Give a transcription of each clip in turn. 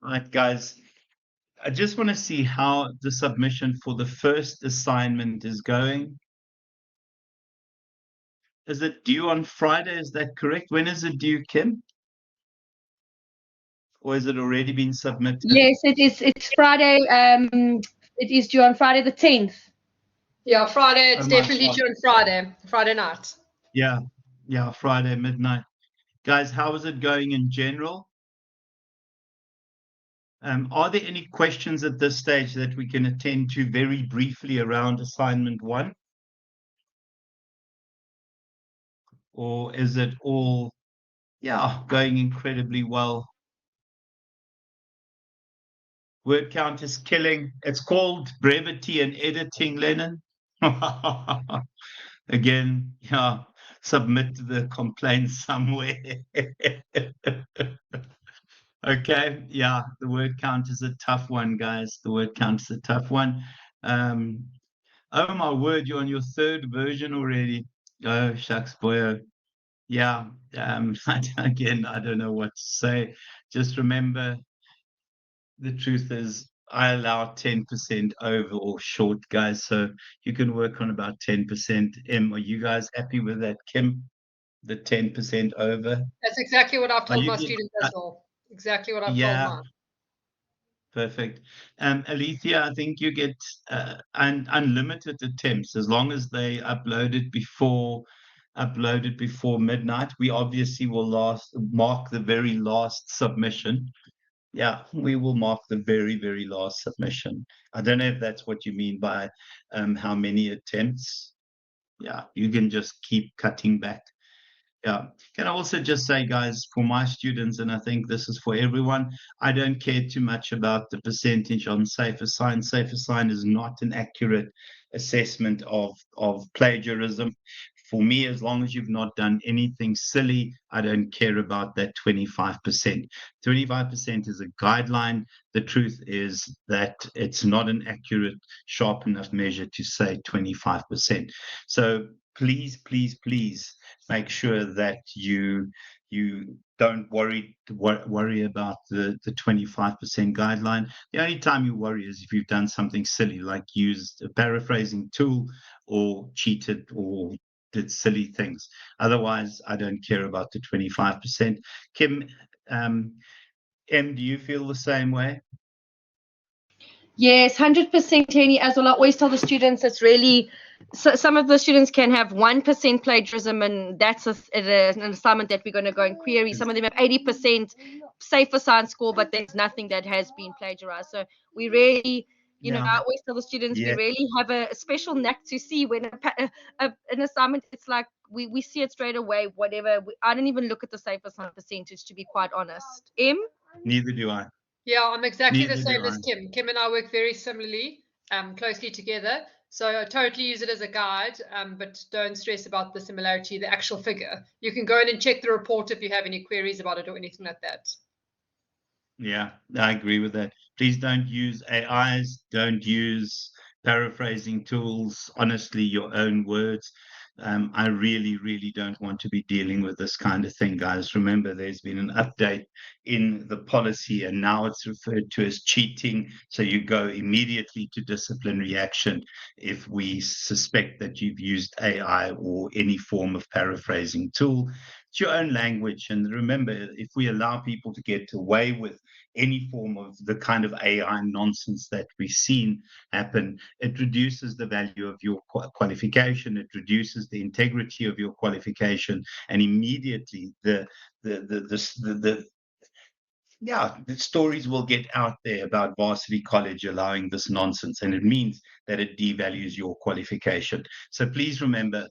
Right, guys. I just want to see how the submission for the first assignment is going. Is it due on Friday? Is that correct? When is it due, Kim? Or has it already been submitted? Yes, it is. It's Friday. It is due on Friday the 10th. Yeah, Friday. It's Oh my definitely God. due on Friday night. Yeah, yeah, Friday midnight. Guys, how is it going in general? Are there any questions at this stage that we can attend to very briefly around assignment one? Or is it all, yeah, going incredibly well? Word count is killing. It's called brevity and editing, Lennon. Again, yeah, submit the complaint somewhere. Okay, yeah, the word count is a tough one, guys. The word count is a tough one. Um, oh my word, you're on your third version already. Oh, shucks, boy. Yeah, again, I don't know what to say. Just remember, the truth is, I allow 10% over or short, guys. So you can work on about 10%. Are you guys happy with that, Kim? The 10% over? That's exactly what I've Are told you my get, students as well. Exactly what I've told yeah, mine. perfect. Alethea, I think you get unlimited attempts as long as they upload it before midnight. We obviously will mark the very last submission. Yeah, we will mark the very, very last submission. I don't know if that's what you mean by how many attempts. Yeah, you can just keep cutting back. Yeah. Can I also just say, guys, for my students, and I think this is for everyone, I don't care too much about the percentage on safe assign. Safe assign is not an accurate assessment of plagiarism. For me, as long as you've not done anything silly, I don't care about that 25%. 25% is a guideline. The truth is that it's not an accurate, sharp enough measure to say 25%. So please make sure that you don't worry about the 25% guideline. The only time you worry is if you've done something silly, like used a paraphrasing tool or cheated or did silly things. Otherwise, I don't care about the 25%. Kim, do you feel the same way? Yes, 100%, Henny. As well, I always tell the students it's really, so some of the students can have 1% plagiarism, and that's an assignment that we're going to go and query. Some of them have 80% safer science score, but there's nothing that has been plagiarized. So we really, Yeah. I always tell the students we Yeah. really have a special knack to see when an assignment, it's like we see it straight away, whatever. I don't even look at the safer science percentage, to be quite honest. Neither do I. Yeah, I'm exactly the Neither do same I. as Kim. Kim and I work very similarly, closely together. So I totally use it as a guide, but don't stress about the similarity, the actual figure. You can go in and check the report if you have any queries about it or anything like that. Yeah, I agree with that. Please don't use AIs, don't use paraphrasing tools, honestly, your own words. I really don't want to be dealing with this kind of thing, guys. Remember, there's been an update in the policy, and now it's referred to as cheating. So you go immediately to disciplinary action if we suspect that you've used AI or any form of paraphrasing tool. It's your own language. And remember, if we allow people to get away with any form of the kind of AI nonsense that we've seen happen, it reduces the value of your qualification, it reduces the integrity of your qualification, and immediately the yeah, the stories will get out there about Varsity College allowing this nonsense, and it means that it devalues your qualification. So please remember,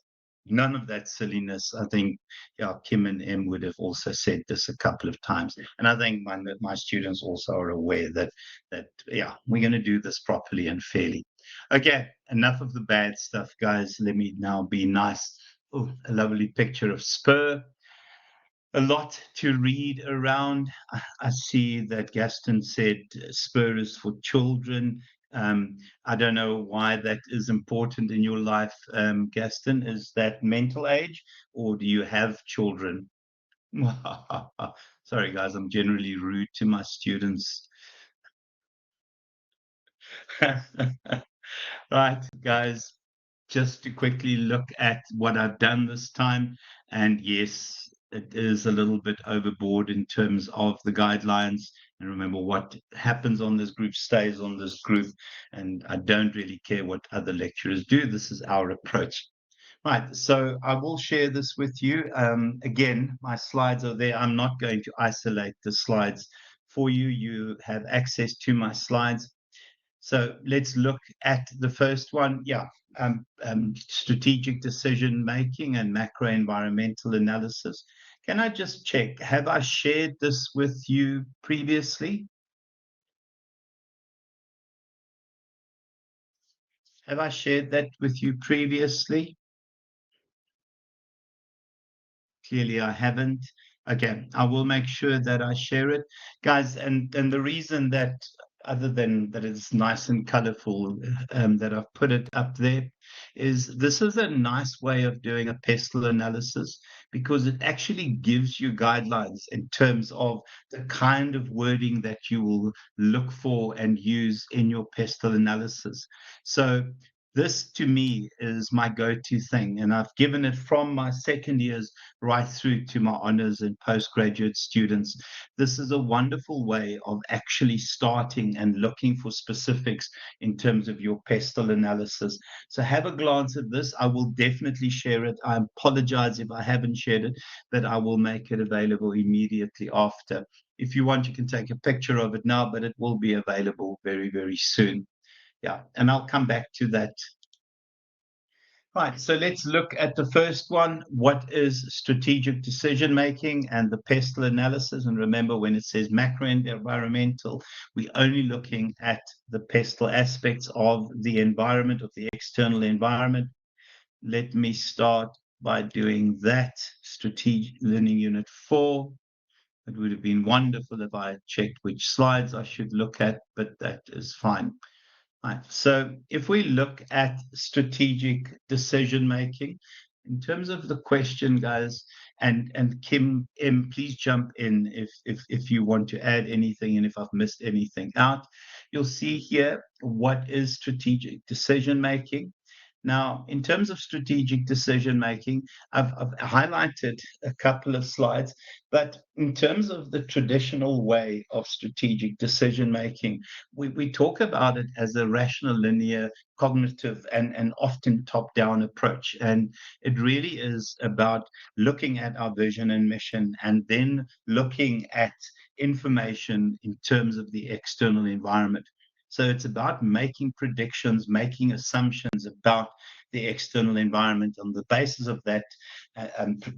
none of that silliness. I think, yeah, Kim and Em would have also said this a couple of times, and I think my students also are aware that yeah, we're going to do this properly and fairly. Okay, enough of the bad stuff, guys. Let me now be nice. Oh, a lovely picture of Spur. A lot to read around. I see that Gaston said Spur is for children. I don't know why that is important in your life, Gaston. Is that mental age, or do you have children? Sorry, guys, I'm generally rude to my students. Right, guys, just to quickly look at what I've done this time. And yes, it is a little bit overboard in terms of the guidelines. And remember, what happens on this group stays on this group. And I don't really care what other lecturers do. This is our approach. Right, so I will share this with you. Again, my slides are there. I'm not going to isolate the slides for you. You have access to my slides. So let's look at the first one. Yeah, strategic decision making and macro environmental analysis. Can I just check? Have I shared this with you previously? Have I shared that with you previously? Clearly I haven't. Okay, I will make sure that I share it. Guys, and the reason that, other than that it's nice and colorful, that I've put it up there, is this is a nice way of doing a PESTLE analysis, because it actually gives you guidelines in terms of the kind of wording that you will look for and use in your PESTLE analysis. So this to me is my go-to thing, and I've given it from my second years right through to my honors and postgraduate students. This is a wonderful way of actually starting and looking for specifics in terms of your PESTLE analysis. So have a glance at this. I will definitely share it. I apologize if I haven't shared it, but I will make it available immediately after. If you want, you can take a picture of it now, but it will be available very, very soon. Yeah, and I'll come back to that. Right, so let's look at the first one. What is strategic decision making and the PESTLE analysis? And remember, when it says macro environmental, we're only looking at the PESTLE aspects of the environment, of the external environment. Let me start by doing that. Strategic Learning Unit 4. It would have been wonderful if I had checked which slides I should look at, but that is fine. Right. So if we look at strategic decision making, in terms of the question, guys, and Kim M, please jump in if you want to add anything and if I've missed anything out. You'll see here what is strategic decision making. Now, in terms of strategic decision making, I've highlighted a couple of slides, but in terms of the traditional way of strategic decision making, we talk about it as a rational, linear, cognitive, and often top-down approach. And it really is about looking at our vision and mission and then looking at information in terms of the external environment. So it's about making predictions, making assumptions about the external environment. On the basis of that,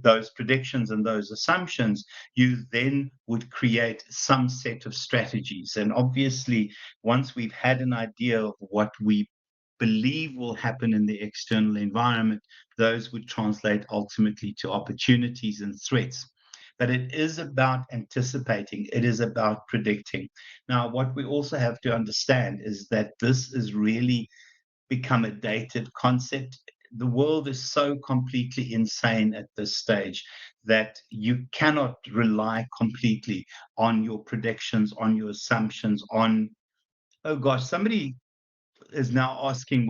those predictions and those assumptions, you then would create some set of strategies. And obviously, once we've had an idea of what we believe will happen in the external environment, those would translate ultimately to opportunities and threats. But it is about anticipating, it is about predicting. Now, what we also have to understand is that this is really become a dated concept. The world is so completely insane at this stage that you cannot rely completely on your predictions, on your assumptions, on, oh gosh, somebody is now asking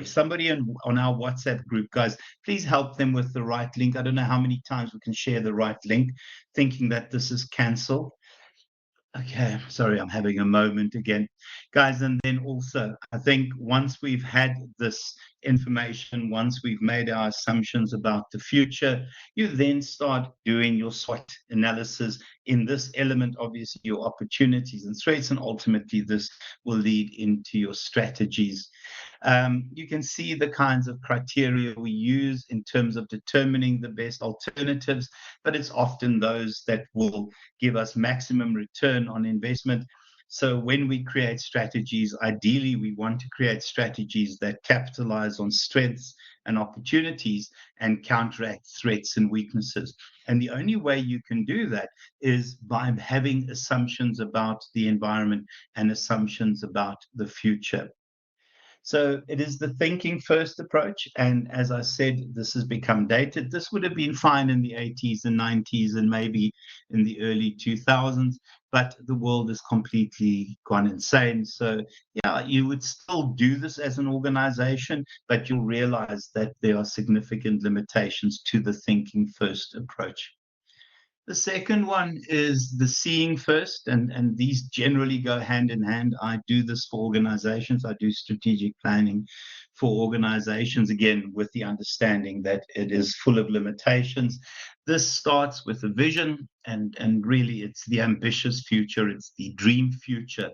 somebody on our WhatsApp group, guys, please help them with the right link. I don't know how many times we can share the right link, thinking that this is cancelled. Okay, sorry, I'm having a moment again. Guys, and then also, I think once we've had this information, once we've made our assumptions about the future, you then start doing your SWOT analysis in this element, obviously your opportunities and threats, and ultimately this will lead into your strategies. You can see the kinds of criteria we use in terms of determining the best alternatives, but it's often those that will give us maximum return on investment. So when we create strategies, ideally we want to create strategies that capitalize on strengths and opportunities and counteract threats and weaknesses. And the only way you can do that is by having assumptions about the environment and assumptions about the future. So it is the thinking first approach. And as I said, this has become dated. This would have been fine in the 80s and 90s and maybe in the early 2000s, but the world has completely gone insane. So yeah, you would still do this as an organization, but you'll realize that there are significant limitations to the thinking first approach. The second one is the seeing first, and these generally go hand in hand. I do this for organizations. I do strategic planning for organizations, again, with the understanding that it is full of limitations. This starts with a vision, and really it's the ambitious future, it's the dream future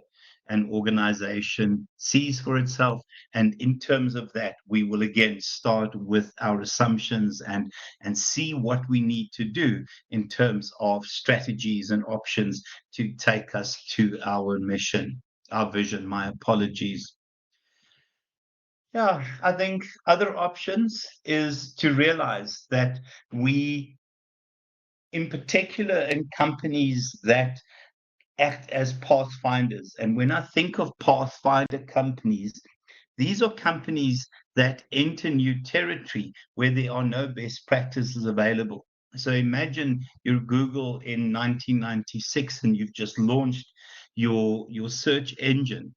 an organization sees for itself. And in terms of that, we will again start with our assumptions and see what we need to do in terms of strategies and options to take us to our mission, our vision. My apologies. Yeah, I think other options is to realize that we, in particular, in companies that act as pathfinders. And when I think of pathfinder companies, these are companies that enter new territory where there are no best practices available. So imagine you're Google in 1996 and you've just launched your search engine.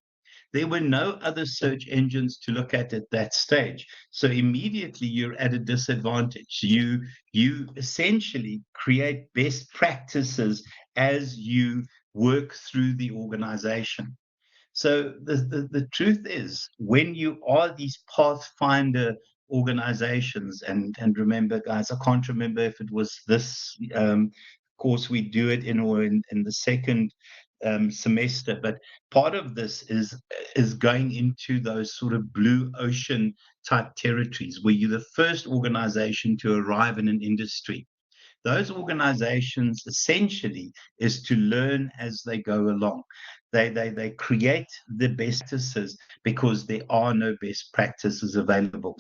There were no other search engines to look at that stage. So immediately you're at a disadvantage. You essentially create best practices as you work through the organization. So the truth is, when you are these pathfinder organizations, and remember, guys, I can't remember if it was this course we do it in or in the second semester, but part of this is going into those sort of blue ocean type territories where you're the first organization to arrive in an industry. Those organizations essentially is to learn as they go along. They create the best practices because there are no best practices available.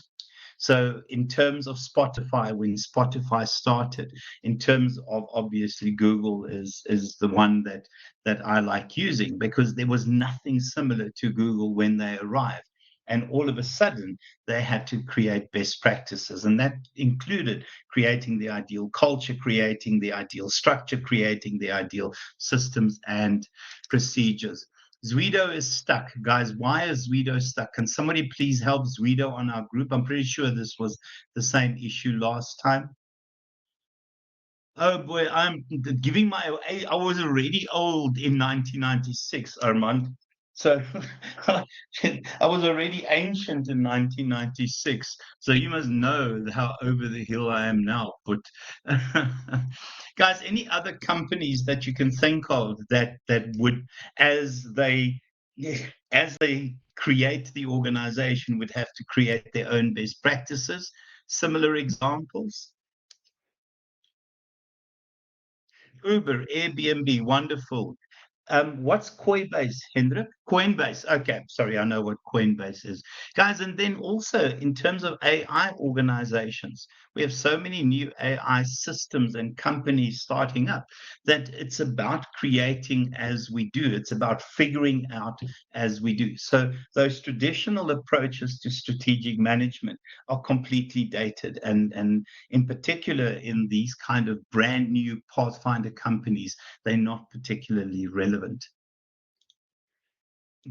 So in terms of Spotify, when Spotify started, in terms of obviously Google is the one that I like using because there was nothing similar to Google when they arrived. And all of a sudden, they had to create best practices. And that included creating the ideal culture, creating the ideal structure, creating the ideal systems and procedures. Zuido is stuck. Guys, why is Zuido stuck? Can somebody please help Zuido on our group? I'm pretty sure this was the same issue last time. Oh boy, I'm giving my age. I was already old in 1996, Armand. So I was already ancient in 1996. So you must know how over the hill I am now. But guys, any other companies that you can think of that would, as they create the organization, would have to create their own best practices? Similar examples? Uber, Airbnb, wonderful. What's Coinbase, Hendrik? Coinbase. Okay, sorry, I know what Coinbase is. Guys, and then also in terms of AI organizations, we have so many new AI systems and companies starting up that it's about creating as we do. It's about figuring out as we do. So those traditional approaches to strategic management are completely dated. And in particular, in these kind of brand new pathfinder companies, they're not particularly relevant.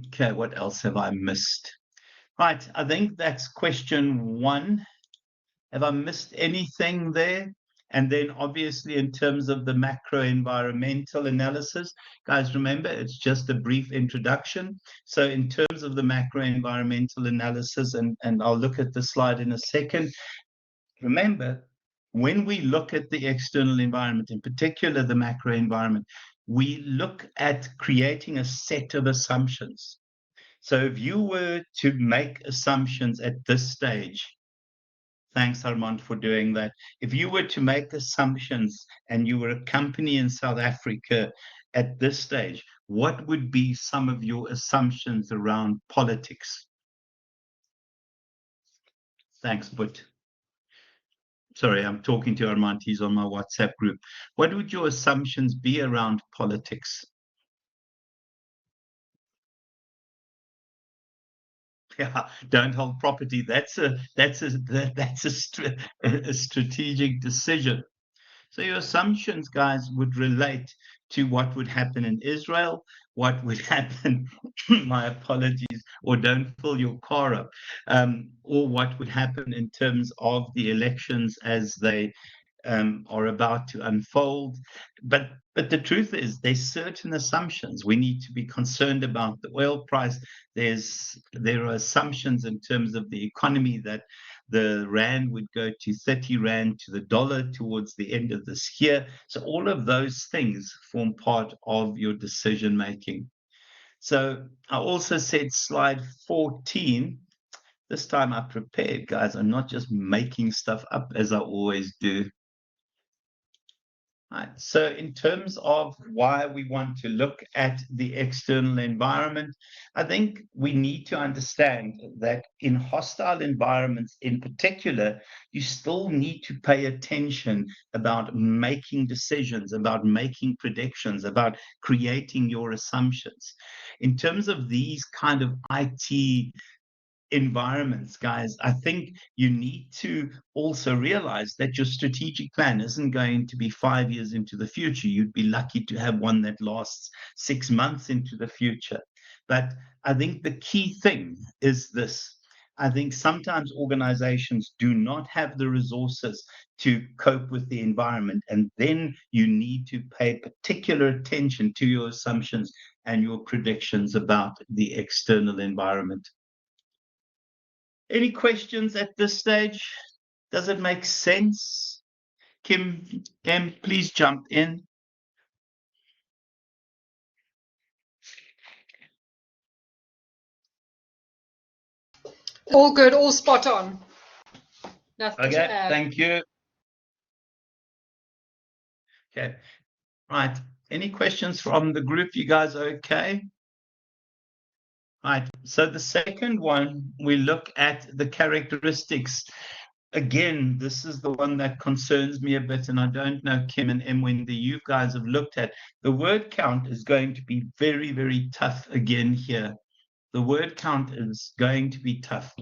Okay, what else have I missed? Right, I think that's question one. Have I missed anything there? And then obviously in terms of the macro environmental analysis, guys, remember, it's just a brief introduction. So in terms of the macro environmental analysis, and I'll look at the slide in a second, remember, when we look at the external environment, in particular the macro environment, we look at creating a set of assumptions. So if you were to make assumptions at this stage, thanks Armand for doing that. If you were to make assumptions and you were a company in South Africa at this stage, what would be some of your assumptions around politics? Thanks, But. Sorry, I'm talking to Armand. He's on my WhatsApp group. What would your assumptions be around politics? Yeah, don't hold property. That's a strategic decision. So your assumptions, guys, would relate to what would happen in Israel, what would happen, my apologies, or don't fill your car up, or what would happen in terms of the elections as they are about to unfold. But the truth is, there's certain assumptions. We need to be concerned about the oil price. There are assumptions in terms of the economy that the rand would go to 30 rand to the dollar towards the end of this year. So all of those things form part of your decision making. So I also said slide 14. This time I prepared, guys. I'm not just making stuff up as I always do. Right. So in terms of why we want to look at the external environment, I think we need to understand that in hostile environments in particular, you still need to pay attention about making decisions, about making predictions, about creating your assumptions. In terms of these kind of IT environments, guys, I think you need to also realize that your strategic plan isn't going to be 5 years into the future. You'd be lucky to have one that lasts 6 months into the future. But I think the key thing is this. I think sometimes organizations do not have the resources to cope with the environment, and then you need to pay particular attention to your assumptions and your predictions about the external environment. Any questions at this stage? Does it make sense? Kim, please jump in. All good, all spot on. Nothing to Okay, add. thank you. Okay, right. Any questions from the group? You guys okay? Right. So the second one, we look at the characteristics. Again, this is the one that concerns me a bit, and I don't know, Kim and Em, when you guys have looked at. The word count is going to be very, very tough again here. The word count is going to be tough.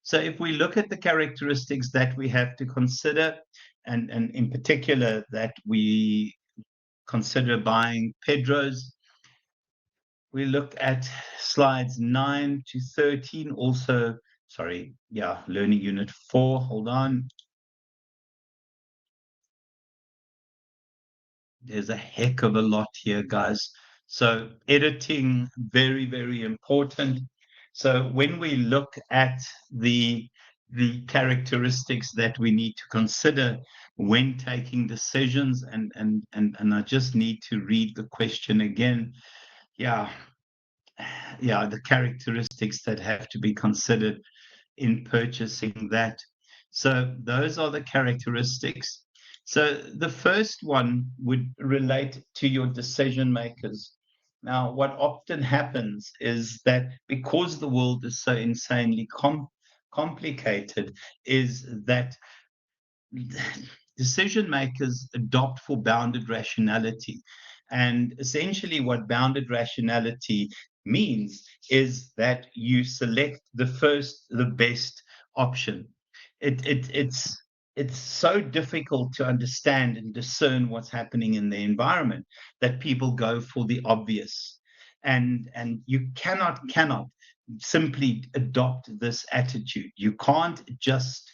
So if we look at the characteristics that we have to consider, and in particular that we consider buying Pedro's, we look at slides 9 to 13, also, sorry, yeah, learning unit 4, hold on. There's a heck of a lot here, guys. So editing, very, very important. So when we look at the characteristics that we need to consider when taking decisions, and I just need to read the question again. Yeah, the characteristics that have to be considered in purchasing that. So those are the characteristics. So the first one would relate to your decision makers. Now, what often happens is that because the world is so insanely complicated, is that decision makers adopt for bounded rationality. And essentially, what bounded rationality means is that you select the best option. It's so difficult to understand and discern what's happening in the environment that people go for the obvious. And you cannot simply adopt this attitude. You can't just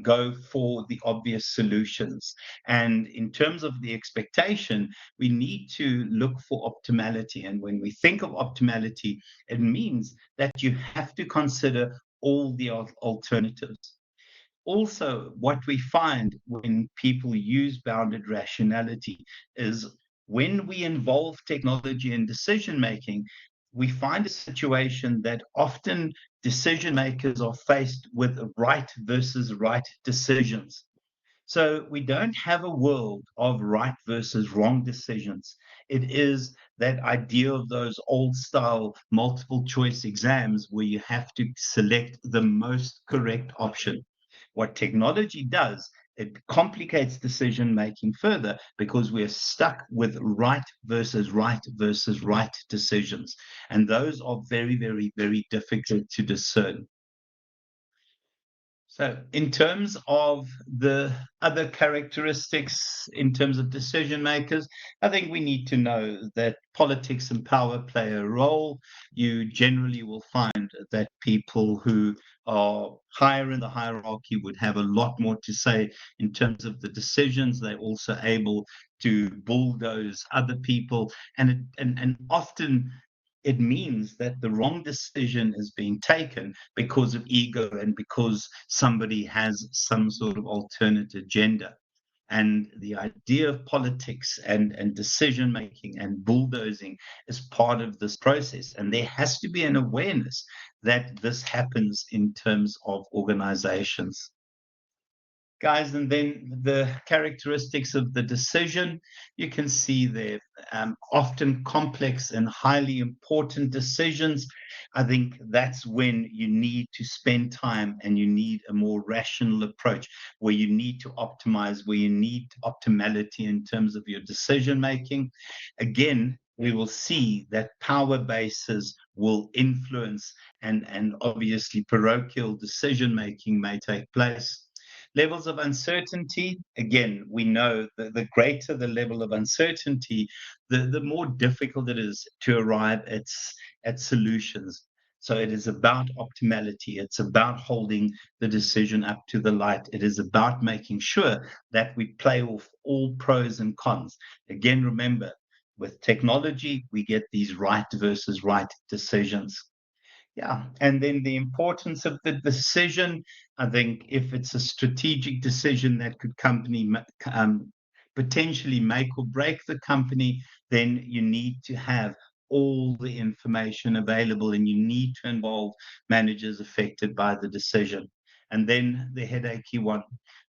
go for the obvious solutions. And in terms of the expectation, we need to look for optimality. And when we think of optimality, it means that you have to consider all the alternatives. Also, what we find when people use bounded rationality is when we involve technology in decision making, we find a situation that often decision makers are faced with right versus right decisions. So we don't have a world of right versus wrong decisions. It is that idea of those old style multiple choice exams where you have to select the most correct option. What technology does it complicates decision making further because we're stuck with right versus right versus right decisions. And those are very, very, very difficult to discern. So in terms of the other characteristics, in terms of decision makers, I think we need to know that politics and power play a role. You generally will find that people who are higher in the hierarchy would have a lot more to say in terms of the decisions. They're also able to bulldoze other people, and often it means that the wrong decision is being taken because of ego and because somebody has some sort of alternate agenda. And the idea of politics and decision making and bulldozing is part of this process. And there has to be an awareness that this happens in terms of organizations. Guys, and then the characteristics of the decision, you can see there, often complex and highly important decisions. I think that's when you need to spend time and you need a more rational approach, where you need to optimize, where you need optimality in terms of your decision making. Again, we will see that power bases will influence, and obviously parochial decision making may take place. Levels of uncertainty, again, we know that the greater the level of uncertainty, the more difficult it is to arrive at solutions. So it is about optimality. It's about holding the decision up to the light. It is about making sure that we play off all pros and cons. Again, remember, with technology, we get these right versus right decisions. Yeah, and then the importance of the decision. I think if it's a strategic decision that could potentially make or break the company, then you need to have all the information available and you need to involve managers affected by the decision. And then the headachy one.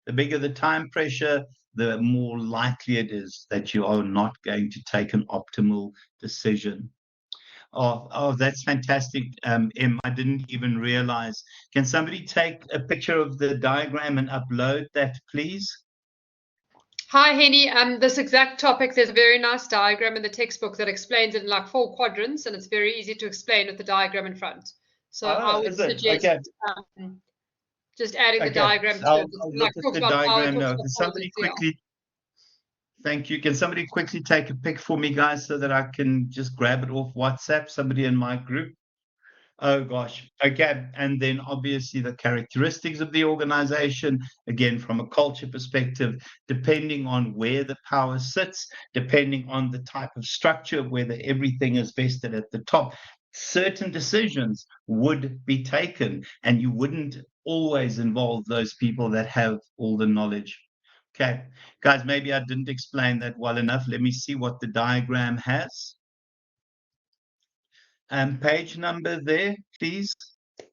The bigger the time pressure, the more likely it is that you are not going to take an optimal decision. Oh, that's fantastic, Em. I didn't even realize. Can somebody take a picture of the diagram and upload that, please? Hi, Henny. This exact topic, there's a very nice diagram in the textbook that explains it in like 4 quadrants, and it's very easy to explain with the diagram in front. So I would suggest just adding the diagram to it. I'll Like look at talks the about power, diagram talks now. about Can somebody politics, yeah. quickly, thank you. Can somebody quickly take a pic for me, guys, so that I can just grab it off WhatsApp, somebody in my group? Oh gosh. Okay. And then obviously the characteristics of the organization, again, from a culture perspective, depending on where the power sits, depending on the type of structure, whether everything is vested at the top, certain decisions would be taken, and you wouldn't always involve those people that have all the knowledge. Okay, guys, maybe I didn't explain that well enough. Let me see what the diagram has. Page number there, please.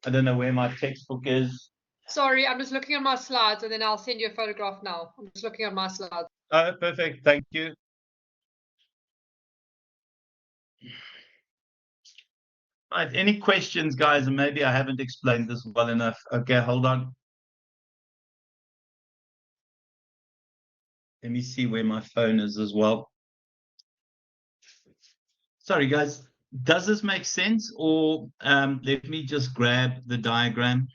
I don't know where my textbook is. Sorry, I'm just looking at my slides and then I'll send you a photograph now. I'm just looking at my slides. Oh, perfect. Thank you. Right. Any questions, guys? And maybe I haven't explained this well enough. Okay, hold on. Let me see where my phone is as well. Sorry, guys. Does this make sense? Or let me just grab the diagram.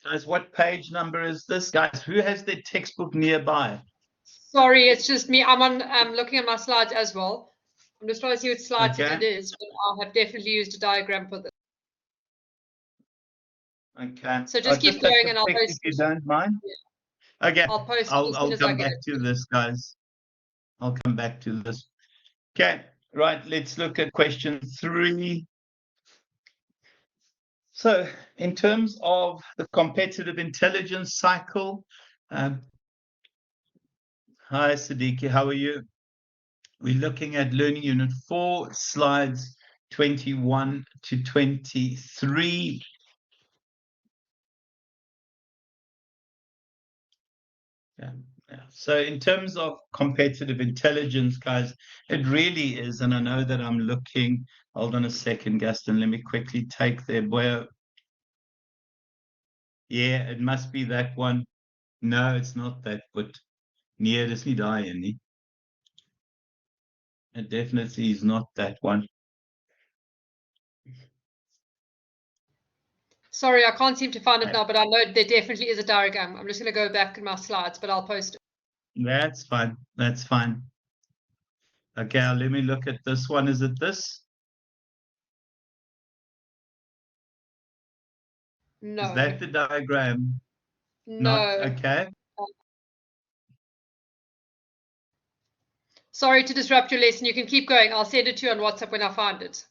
Guys, what page number is this? Guys, who has their textbook nearby? Sorry, it's just me. I'm looking at my slides as well. I'm just trying to see what slides it is, but I have definitely used a diagram for this. Okay. So just keep going and I'll post if you don't mind. Yeah. Okay. I'll post it as soon as I come get back it. to this, guys. I'll come back to this. Okay. Right. Let's look at question 3. So, in terms of the competitive intelligence cycle, hi Siddiqui, how are you? We're looking at Learning Unit 4, slides 21 to 23. Yeah, yeah. So in terms of competitive intelligence, guys, it really is, and I know that I'm looking. Hold on a second, Gaston. Let me quickly take their boy. Yeah, it must be that one. No, it's not that, but near dis nie daai een nie. It definitely is not that one. Sorry, I can't seem to find it now, but I know there definitely is a diagram. I'm just going to go back in my slides, but I'll post it. That's fine. That's fine. Okay, let me look at this one. Is it this? No. Is that the diagram? Not No. okay. Sorry to disrupt your lesson. You can keep going. I'll send it to you on WhatsApp when I find it.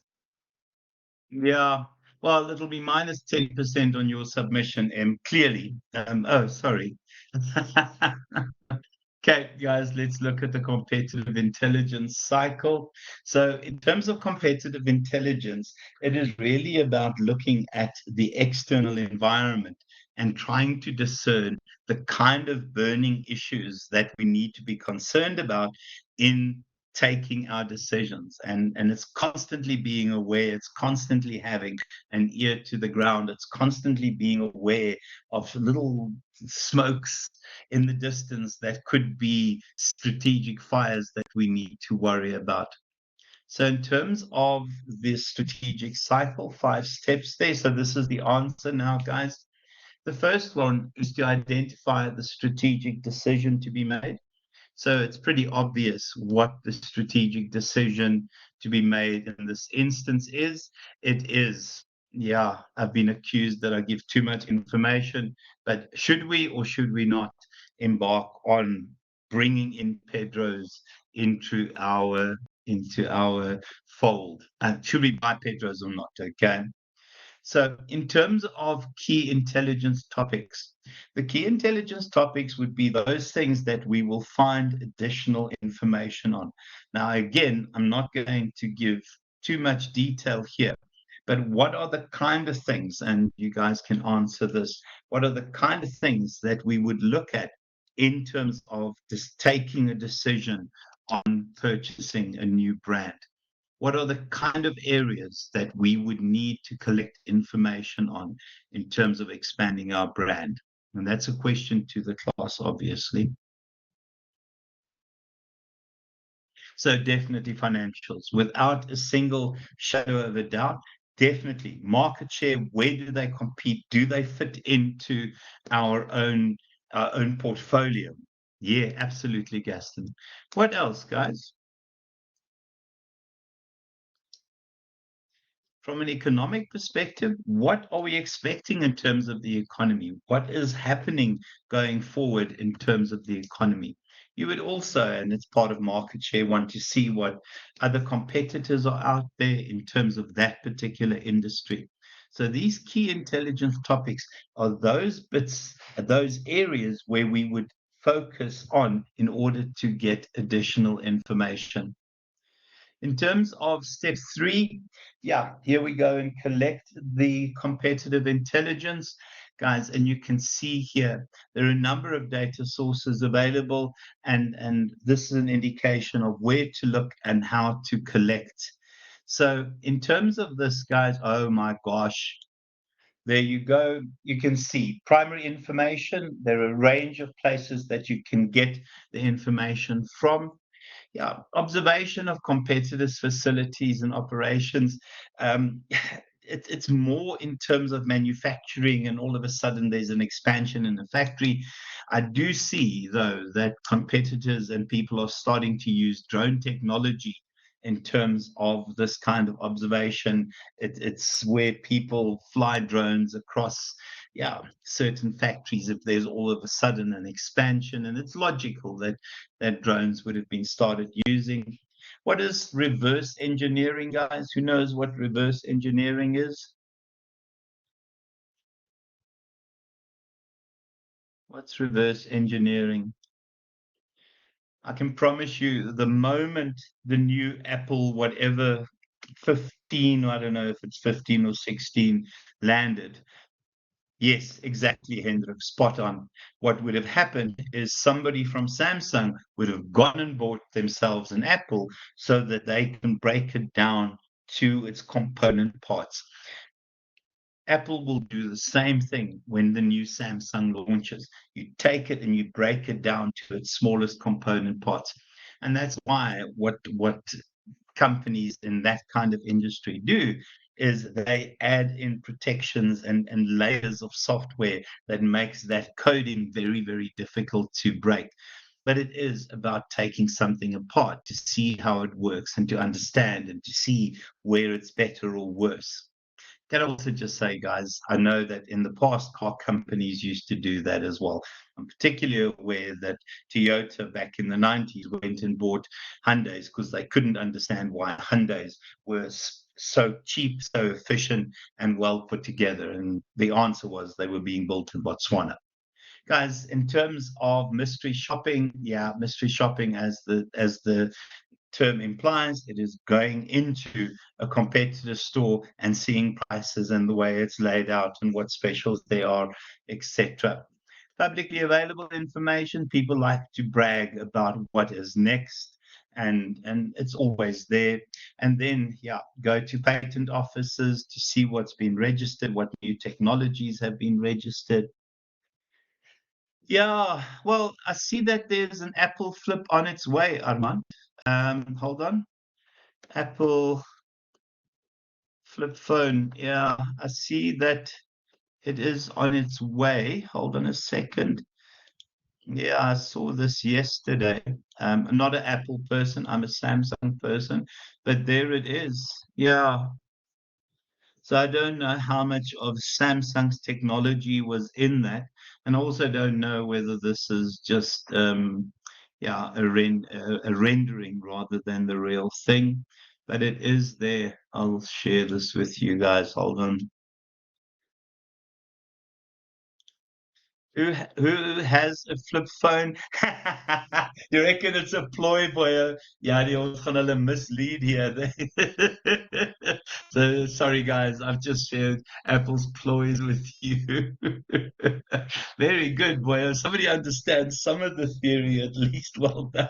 Yeah. Well, it'll be minus 10% on your submission, clearly. Oh, sorry. Okay, guys, let's look at the competitive intelligence cycle. So in terms of competitive intelligence, it is really about looking at the external environment and trying to discern the kind of burning issues that we need to be concerned about in taking our decisions. And it's constantly being aware, it's constantly having an ear to the ground, it's constantly being aware of little smokes in the distance that could be strategic fires that we need to worry about. So in terms of the strategic cycle, 5 steps there. So this is the answer now, guys. The first one is to identify the strategic decision to be made. So it's pretty obvious what the strategic decision to be made in this instance is. It is, yeah, I've been accused that I give too much information, but should we or should we not embark on bringing in Pedro's into our fold? And should we buy Pedro's or not? Okay. So, in terms of key intelligence topics, the key intelligence topics would be those things that we will find additional information on. Now, again, I'm not going to give too much detail here, but what are the kind of things, and you guys can answer this, what are the kind of things that we would look at in terms of just taking a decision on purchasing a new brand? What are the kind of areas that we would need to collect information on in terms of expanding our brand? And that's a question to the class, obviously. So definitely financials, without a single shadow of a doubt. Definitely market share. Where do they compete? Do they fit into our own portfolio? Yeah, absolutely, Gaston. What else, guys? From an economic perspective, what are we expecting in terms of the economy? What is happening going forward in terms of the economy? You would also, and it's part of market share, want to see what other competitors are out there in terms of that particular industry. So these key intelligence topics are those bits, those areas where we would focus on in order to get additional information. In terms of step 3, yeah, here we go and collect the competitive intelligence, guys, and you can see here there are a number of data sources available, and this is an indication of where to look and how to collect. So in terms of this, guys, oh my gosh, there you go. You can see primary information. There are a range of places that you can get the information from. Yeah, observation of competitors' facilities and operations. It's more in terms of manufacturing, and all of a sudden there's an expansion in the factory. I do see, though, that competitors and people are starting to use drone technology in terms of this kind of observation. It's where people fly drones across, yeah, certain factories if there's all of a sudden an expansion, and it's logical that drones would have been started using. What is reverse engineering, guys? Who knows what reverse engineering is? What's reverse engineering? I can promise you, the moment the new Apple, whatever, 15, I don't know if it's 15 or 16, landed, Yes, exactly, Hendrik. Spot on. What would have happened is somebody from Samsung would have gone and bought themselves an Apple so that they can break it down to its component parts. Apple will do the same thing when the new Samsung launches. You take it and you break it down to its smallest component parts. And that's why what companies in that kind of industry do is they add in protections and layers of software that makes that coding very, very difficult to break. But it is about taking something apart to see how it works and to understand and to see where it's better or worse. Can I also just say, guys, I know that in the past, car companies used to do that as well. I'm particularly aware that Toyota back in the 90s went and bought Hyundais because they couldn't understand why Hyundais were so cheap, so efficient, and well put together. And the answer was they were being built in Botswana. Guys, in terms of mystery shopping, yeah, mystery shopping as the term implies, it is going into a competitor store and seeing prices and the way it's laid out and what specials there are, etc. Publicly available information, people like to brag about what is next, and it's always there. And then, yeah, go to patent offices to see what's been registered, what new technologies have been registered. Yeah, well, I see that there's an Apple flip on its way, Armand. Hold on. Apple flip phone. Yeah, I see that it is on its way. Hold on a second. Yeah, I saw this yesterday. I'm not an Apple person, I'm a Samsung person, but there it is. Yeah. So I don't know how much of Samsung's technology was in that, and also don't know whether this is just yeah, a rendering rather than the real thing. But it is there. I'll share this with you guys. Hold on. Who has a flip phone? You reckon it's a ploy boy? Yeah, die ons gaan hulle mislead here. So sorry guys, I've just shared Apple's ploys with you. Very good, boy. Somebody understands some of the theory at least. Well done,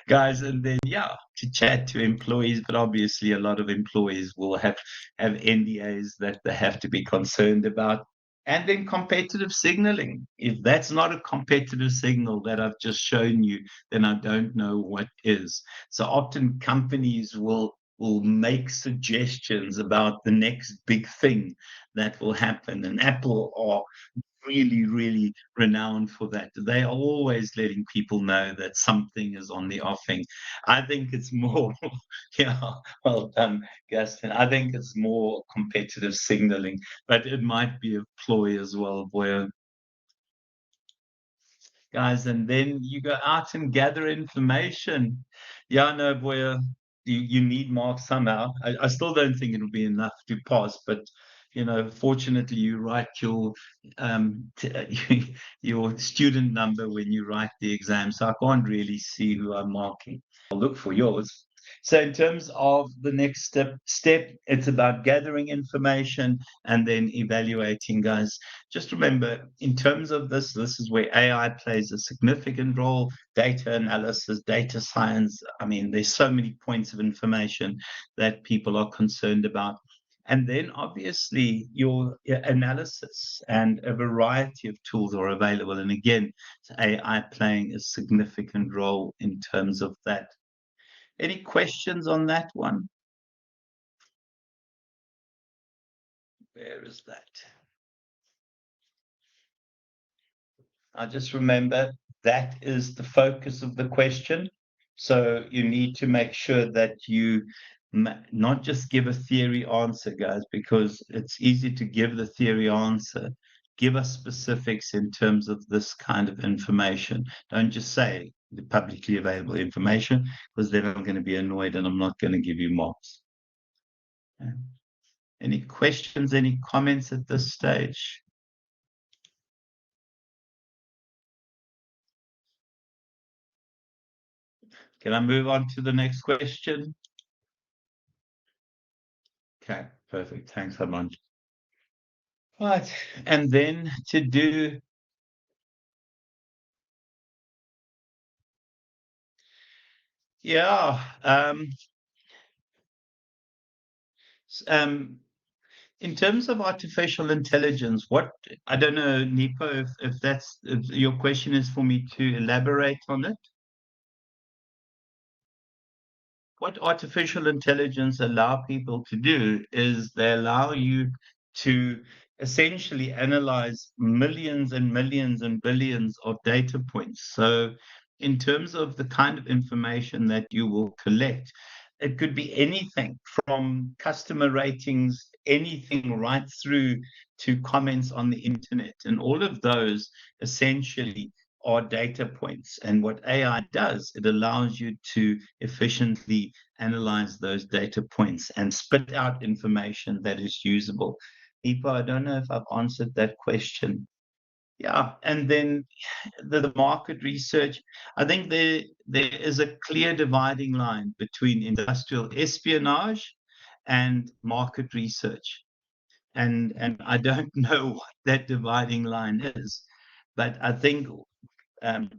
guys. And then yeah, to chat to employees, but obviously a lot of employees will have NDAs that they have to be concerned about. And then competitive signaling. If that's not a competitive signal that I've just shown you, then I don't know what is. So often companies will make suggestions about the next big thing that will happen. And Apple are really, really renowned for that. They are always letting people know that something is on the offing. I think it's more, yeah, well done, Gaston. I think it's more competitive signaling, but it might be a ploy as well, boy. Guys, and then you go out and gather information. Yeah, no, boy, you need marks somehow. I still don't think it'll be enough to pass, but fortunately, you write your your student number when you write the exam, so I can't really see who I'm marking. I'll look for yours. So in terms of the next step, it's about gathering information and then evaluating, guys. Just remember, in terms of this is where AI plays a significant role, data analysis, data science. I mean, there's so many points of information that people are concerned about. And then obviously your analysis and a variety of tools are available. And again, AI playing a significant role in terms of that. Any questions on that one? Where is that? I just remember that is the focus of the question. So you need to make sure that you not just give a theory answer, guys, because it's easy to give the theory answer. Give us specifics in terms of this kind of information. Don't just say the publicly available information, because then I'm going to be annoyed and I'm not going to give you marks. Okay. Any questions, any comments at this stage? Can I move on to the next question? Okay, perfect. Thanks so much. Right. And then to do, yeah, um, in terms of artificial intelligence, what, I don't know, Nipo, if your question is for me to elaborate on it. What artificial intelligence allow people to do is they allow you to essentially analyze millions and millions and billions of data points. So in terms of the kind of information that you will collect, it could be anything from customer ratings, anything right through to comments on the internet. And all of those essentially are data points. And what AI does, it allows you to efficiently analyze those data points and spit out information that is usable. Ipo, I don't know if I've answered that question. Yeah, and then the market research, I think there is a clear dividing line between industrial espionage and market research. And I don't know what that dividing line is, but I think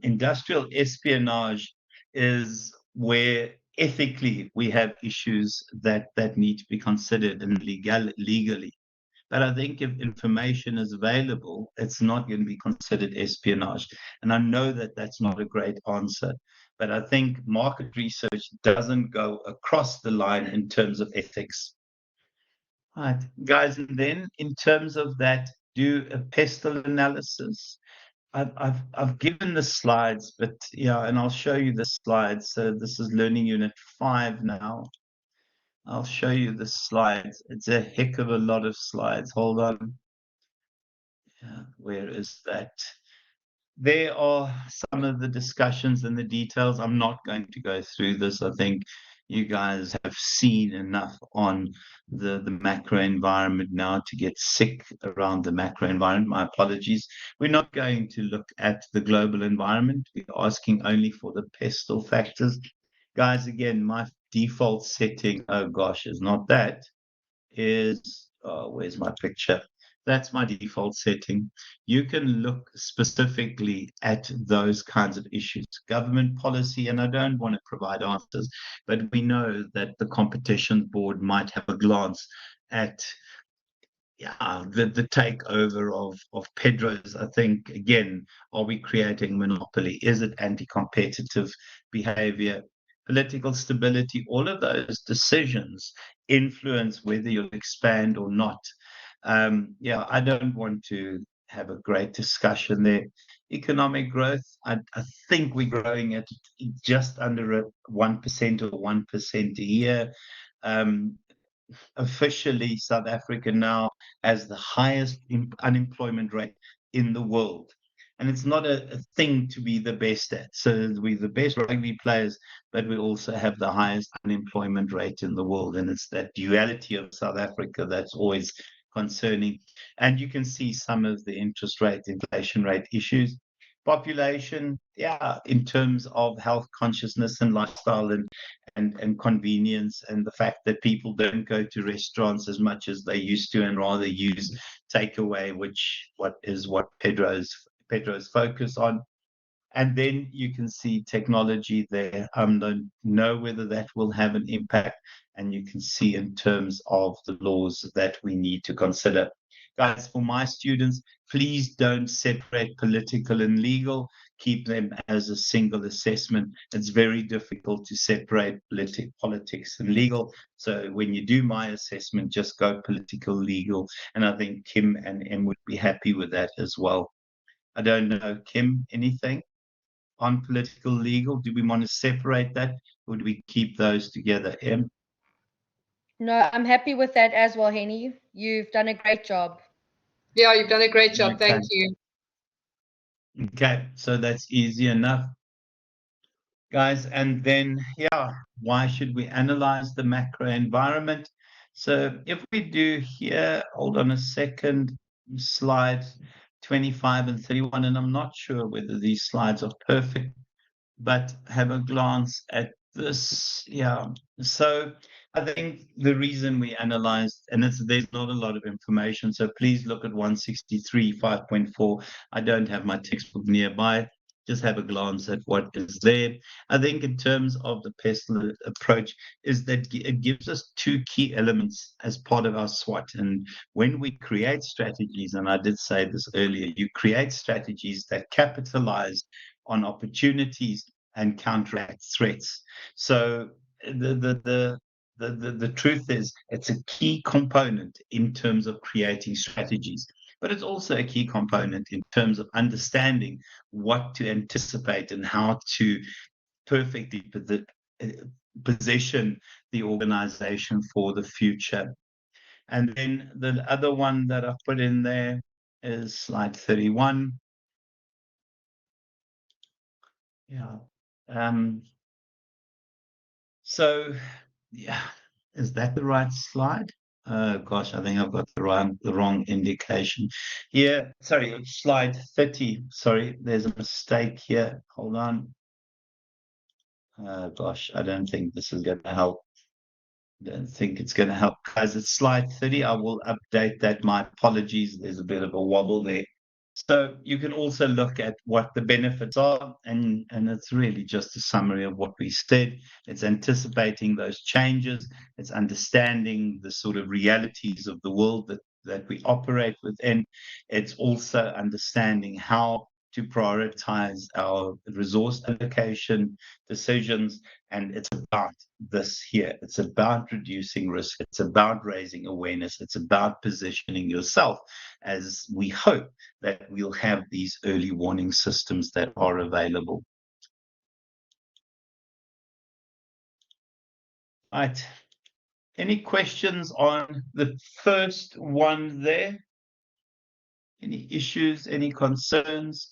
industrial espionage is where ethically we have issues that need to be considered and legally. But I think if information is available, it's not going to be considered espionage. And I know that that's not a great answer, but I think market research doesn't go across the line in terms of ethics. Right, guys, and then in terms of that, do a PESTLE analysis. I've given the slides, but yeah, and I'll show you the slides. So this is Learning Unit 5 now. I'll show you the slides. It's a heck of a lot of slides. Hold on. Yeah, where is that? There are some of the discussions and the details. I'm not going to go through this. I think you guys have seen enough on the macro environment now to get sick around the macro environment. My apologies. We're not going to look at the global environment. We're asking only for the PESTLE factors. Guys, again, my default setting, oh gosh, is not that, is, where's my picture? That's my default setting. You can look specifically at those kinds of issues, government policy, and I don't want to provide answers, but we know that the competition board might have a glance at the takeover of Pedro's. I think, again, are we creating monopoly? Is it anti-competitive behavior? Political stability, all of those decisions influence whether you'll expand or not. Yeah, I don't want to have a great discussion there. Economic growth, I think we're growing at just under 1% or 1% a year. Officially, South Africa now has the highest unemployment rate in the world. And it's not a thing to be the best at. So we're the best rugby players, but we also have the highest unemployment rate in the world. And it's that duality of South Africa that's always concerning. And you can see some of the interest rate, inflation rate issues. Population, yeah, in terms of health consciousness and lifestyle and convenience, and the fact that people don't go to restaurants as much as they used to and rather use takeaway, which what Pedro's focus on. And then you can see technology there. Don't know whether that will have an impact. And you can see in terms of the laws that we need to consider. Guys, for my students, please don't separate political and legal. Keep them as a single assessment. It's very difficult to separate politics and legal. So when you do my assessment, just go political, legal. And I think Kim and Em would be happy with that as well. I don't know, Kim, anything on political, legal? Do we want to separate that, or do we keep those together, Em? No, I'm happy with that as well, Henny. You've done a great job. Yeah, you've done a great job. Okay. Thank you. Okay, so that's easy enough, guys. And then, yeah, why should we analyze the macro environment? So if we do here, hold on a second, slide 25 and 31, and I'm not sure whether these slides are perfect, but have a glance at this. Yeah, so I think the reason we analyzed, and there's not a lot of information, so please look at 163, 5.4. I don't have my textbook nearby. Just have a glance at what is there. I think in terms of the PESTLE approach is that it gives us two key elements as part of our SWOT. And when we create strategies, and I did say this earlier, you create strategies that capitalize on opportunities and counteract threats. So the truth is it's a key component in terms of creating strategies, but it's also a key component in terms of understanding what to anticipate and how to perfectly position the organization for the future. And then the other one that I've put in there is slide 31. Yeah. So, yeah, is that the right slide? Gosh, I think I've got the wrong indication. Yeah, sorry, slide 30. Sorry, there's a mistake here. Hold on. Gosh, I don't think this is going to help. I don't think it's going to help, guys. It's slide 30. I will update that. My apologies. There's a bit of a wobble there. So you can also look at what the benefits are, and it's really just a summary of what we said. It's anticipating those changes. It's understanding the sort of realities of the world that we operate within. It's also understanding how to prioritize our resource allocation decisions. And it's about this here. It's about reducing risk. It's about raising awareness. It's about positioning yourself as we hope that we'll have these early warning systems that are available. Right. Any questions on the first one there? Any issues, any concerns?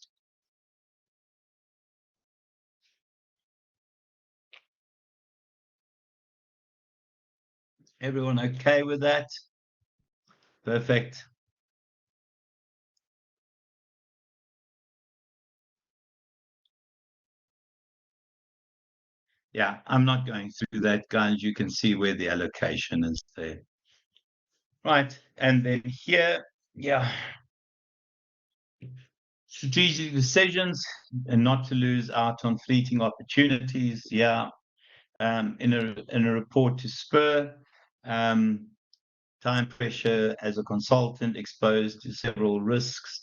Everyone okay with that? Perfect. Yeah, I'm not going through that, guys. You can see where the allocation is there. Right, and then here, yeah, strategic decisions and not to lose out on fleeting opportunities. Yeah, in a report to Spur, time pressure as a consultant exposed to several risks.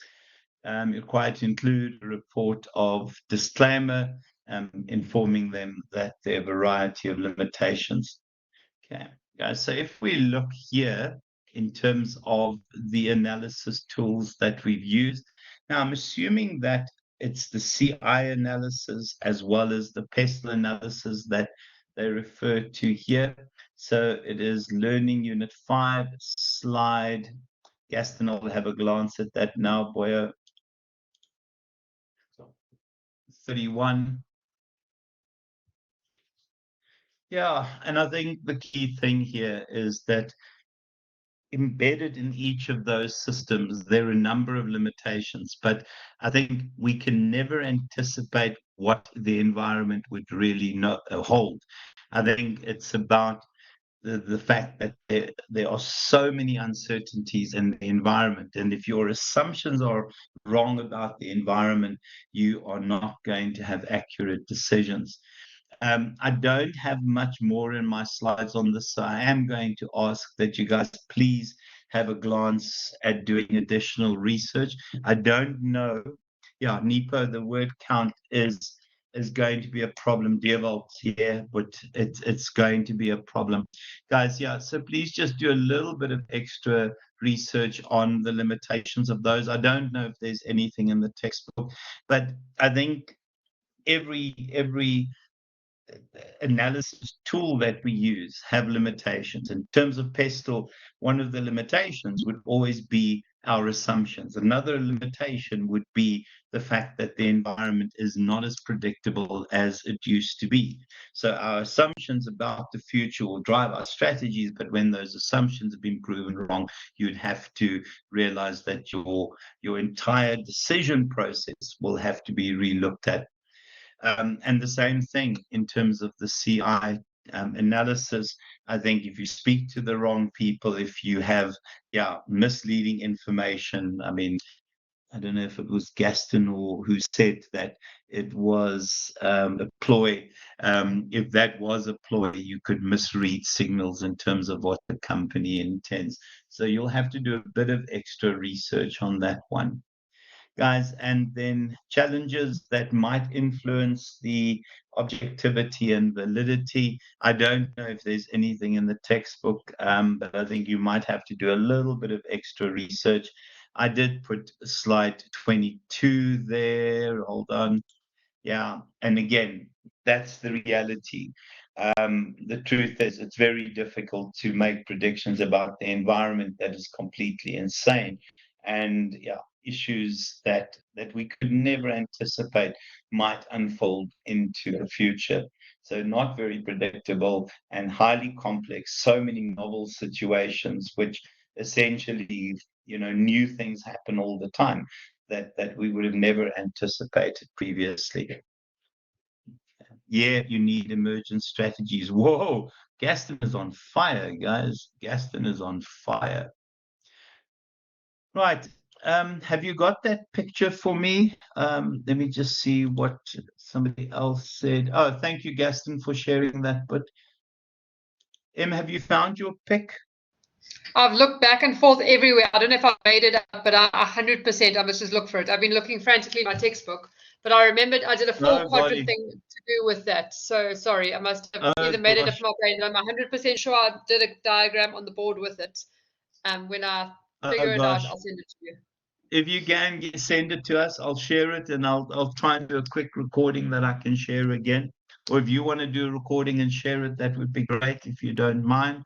Required to include a report of disclaimer, informing them that there are a variety of limitations. Okay, guys, so if we look here in terms of the analysis tools that we've used, now I'm assuming that it's the CI analysis as well as the PESTLE analysis that they refer to here. So it is Learning Unit 5, slide. Gaston will have a glance at that now, Boya. 31. Yeah, and I think the key thing here is that embedded in each of those systems, there are a number of limitations, but I think we can never anticipate what the environment would really hold. I think it's about the fact that there are so many uncertainties in the environment. And if your assumptions are wrong about the environment, you are not going to have accurate decisions. I don't have much more in my slides on this, so I am going to ask that you guys please have a glance at doing additional research. I don't know. Yeah, Nipo, the word count is going to be a problem. Deerwald here, but it's going to be a problem. Guys, yeah, so please just do a little bit of extra research on the limitations of those. I don't know if there's anything in the textbook, but I think every analysis tool that we use have limitations. In terms of PESTLE, one of the limitations would always be our assumptions. Another limitation would be the fact that the environment is not as predictable as it used to be. So our assumptions about the future will drive our strategies, but when those assumptions have been proven wrong, you'd have to realize that your entire decision process will have to be relooked at. And the same thing in terms of the CI analysis. I think if you speak to the wrong people, if you have, misleading information, I mean, I don't know if it was Gaston or who said that it was a ploy. If that was a ploy, you could misread signals in terms of what the company intends. So you'll have to do a bit of extra research on that one, guys. And then challenges that might influence the objectivity and validity. I don't know if there's anything in the textbook, but I think you might have to do a little bit of extra research. I did put slide 22 there. Hold on. Yeah. And again, that's the reality. The truth is, it's very difficult to make predictions about the environment that is completely insane. And issues that we could never anticipate might unfold into the future. So not very predictable and highly complex, so many novel situations, which essentially, new things happen all the time that we would have never anticipated previously. Yeah, you need emergent strategies. Whoa, Gaston is on fire, guys. Gaston is on fire. Right. Have you got that picture for me? Let me just see what somebody else said. Oh, thank you, Gaston, for sharing that. But Em, have you found your pic? I've looked back and forth everywhere. I don't know if I've made it up, but 100%, I must just look for it. I've been looking frantically in my textbook, but I remembered I did a four-quadrant thing to do with that. So sorry, I must have either made it up in my brain. I'm 100% sure I did a diagram on the board with it. When I figure it out, I'll send it to you. If you can send it to us, I'll share it, and I'll try and do a quick recording that I can share again. Or if you want to do a recording and share it, that would be great, if you don't mind.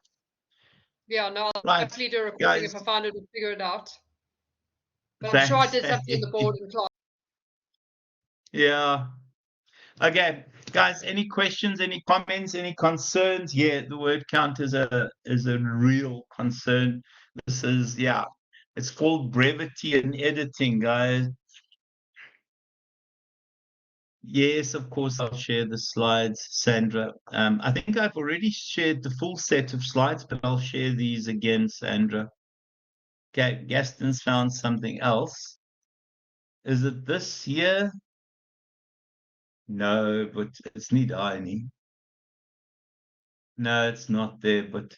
Yeah, no, I'll definitely do a recording, guys, if I find it and figure it out. But I'm sure I did something in the board in class. Yeah. Okay, guys, any questions, any comments, any concerns? Yeah, the word count is a real concern. This is, it's called brevity in editing, guys. Yes, of course, I'll share the slides, Sandra. I think I've already shared the full set of slides, but I'll share these again, Sandra. Okay, Gaston's found something else. Is it this here? No, but it's not irony. No, it's not there, but...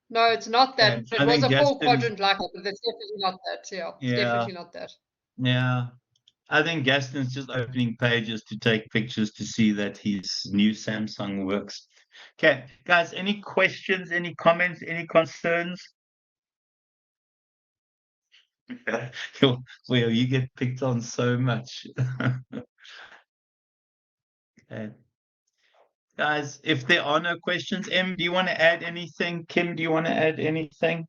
No, it's not that. It was a four-quadrant like that, but it's definitely not that. Yeah, it's definitely not that. Yeah. I think Gaston's just opening pages to take pictures to see that his new Samsung works. Okay, guys, any questions, any comments, any concerns? Well, you get picked on so much. Okay. Guys, if there are no questions, Em, do you want to add anything? Kim, do you want to add anything?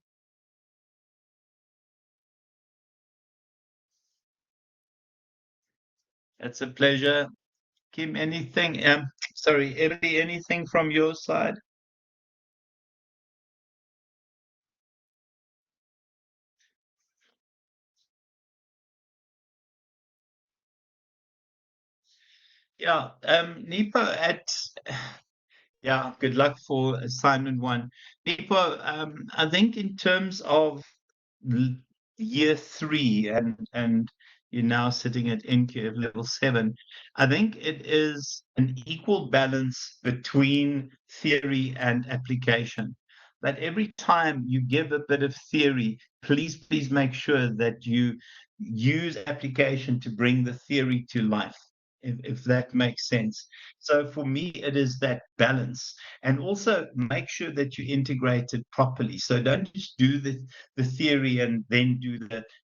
It's a pleasure. Kim, anything? Sorry, Emily, anything from your side? Yeah, Nipo, good luck for assignment 1. Nipo, I think in terms of year 3 and you're now sitting at NQF level 7, I think it is an equal balance between theory and application. That every time you give a bit of theory, please make sure that you use application to bring the theory to life, if that makes sense. So for me, it is that balance. And also make sure that you integrate it properly. So don't just do the theory and then do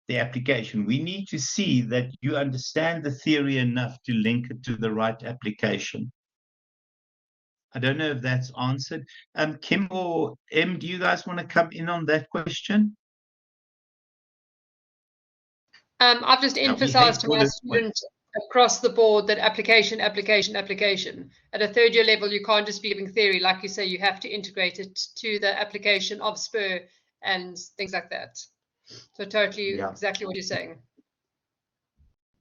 the application. We need to see that you understand the theory enough to link it to the right application. I don't know if that's answered. Kim or Em, do you guys want to come in on that question? I've just emphasized to my students across the board that application. At a third year level, you can't just be giving theory. Like you say, you have to integrate it to the application of SPUR and things like that. So totally exactly what you're saying.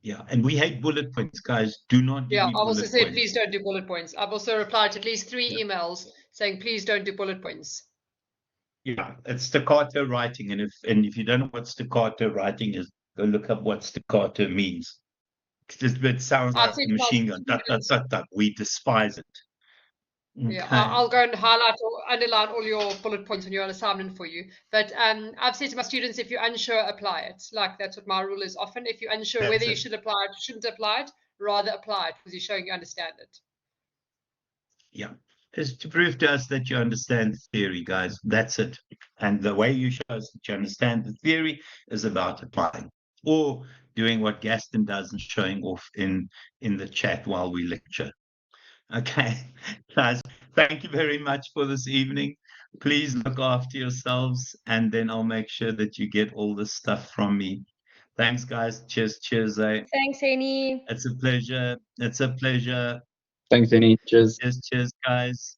Yeah, and we hate bullet points, guys. Do not give Yeah, me I've also bullet said, points. please don't do bullet points. I've also replied to at least 3 Yeah. emails saying, please don't do bullet points. Yeah, it's staccato writing, and if you don't know what staccato writing is, go look up what staccato means. It sounds I've like said a to my machine gun. Tut, tut, students, tut, tut. We despise it. yeah, Okay. I'll go and highlight or underline all your bullet points on your assignment for you. But I've said to my students, if you're unsure, apply it. Like that's what my rule is often. If you're unsure That's whether you it. should apply it, shouldn't apply it, rather apply it because you're showing you understand it. Yeah. It's to prove to us that you understand the theory, guys. That's it. And the way you show us that you understand the theory is about applying or doing what Gaston does and showing off in the chat while we lecture. Okay, guys, thank you very much for this evening. Please look after yourselves, and then I'll make sure that you get all this stuff from me. Thanks, guys. Cheers, cheers. Thanks, Henny. It's a pleasure. It's a pleasure. Thanks, Annie. Cheers. Cheers, cheers, guys.